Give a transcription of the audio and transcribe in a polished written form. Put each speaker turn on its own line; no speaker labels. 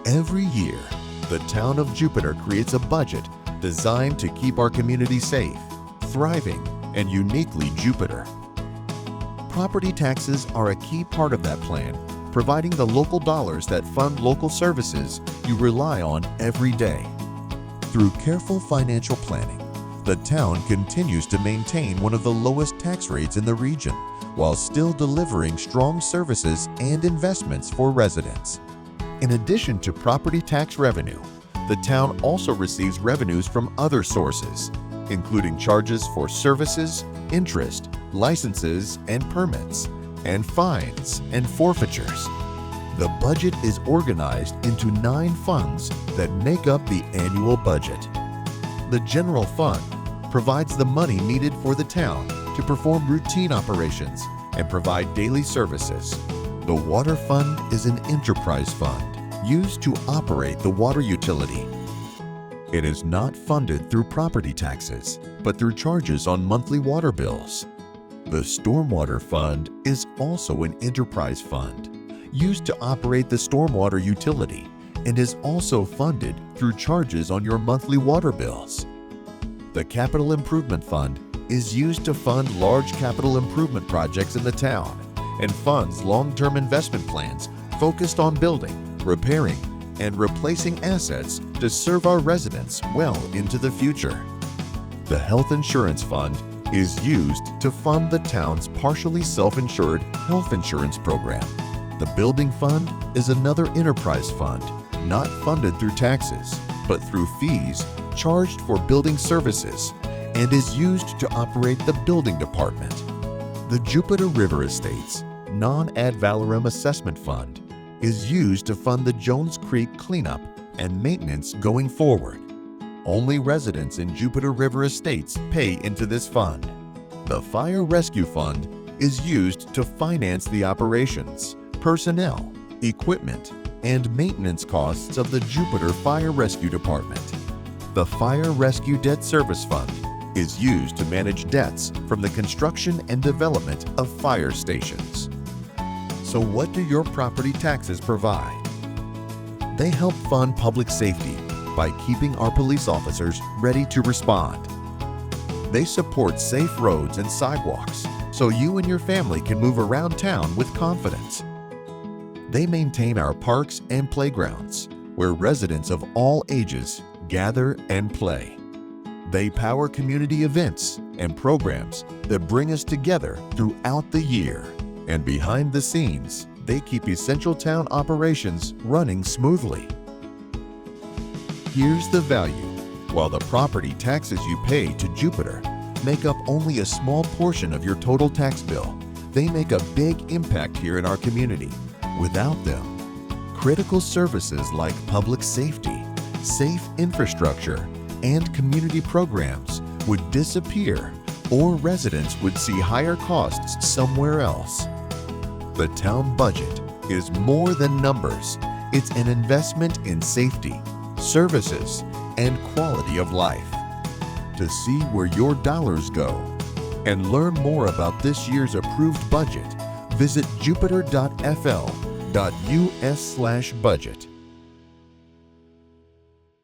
Every year, the town of Jupiter creates a budget designed to keep our community safe, thriving, and uniquely Jupiter. Property taxes are a key part of that plan, providing the local dollars that fund local services you rely on every day. Through careful financial planning, the town continues to maintain one of the lowest tax rates in the region while still delivering strong services and investments for residents. In addition to property tax revenue, the town also receives revenues from other sources, including charges for services, interest, licenses and permits, and fines and forfeitures. The budget is organized into 9 funds that make up the annual budget. The general fund provides the money needed for the town to perform routine operations and provide daily services. The water fund is an enterprise fund used to operate the water utility. It is not funded through property taxes, but through charges on monthly water bills. The stormwater fund is also an enterprise fund used to operate the stormwater utility and is also funded through charges on your monthly water bills. The capital improvement fund is used to fund large capital improvement projects in the town and funds long-term investment plans focused on building, repairing, and replacing assets to serve our residents well into the future. The health insurance fund is used to fund the town's partially self-insured health insurance program. The building fund is another enterprise fund, not funded through taxes, but through fees charged for building services and is used to operate the building department. The Jupiter River Estates Non-Ad Valorem Assessment Fund is used to fund the Jones Creek cleanup and maintenance going forward. Only residents in Jupiter River Estates pay into this fund. The Fire Rescue Fund is used to finance the operations, personnel, equipment, and maintenance costs of the Jupiter Fire Rescue Department. The Fire Rescue Debt Service Fund is used to manage debts from the construction and development of fire stations. So what do your property taxes provide? They help fund public safety by keeping our police officers ready to respond. They support safe roads and sidewalks so you and your family can move around town with confidence. They maintain our parks and playgrounds where residents of all ages gather and play. They power community events and programs that bring us together throughout the year. And behind the scenes, they keep essential town operations running smoothly. Here's the value. While the property taxes you pay to Jupiter make up only a small portion of your total tax bill, they make a big impact here in our community. Without them, critical services like public safety, safe infrastructure, and community programs would disappear, or residents would see higher costs somewhere else. The town budget is more than numbers. It's an investment in safety, services, and quality of life. To see where your dollars go and learn more about this year's approved budget, visit jupiter.fl.us/budget.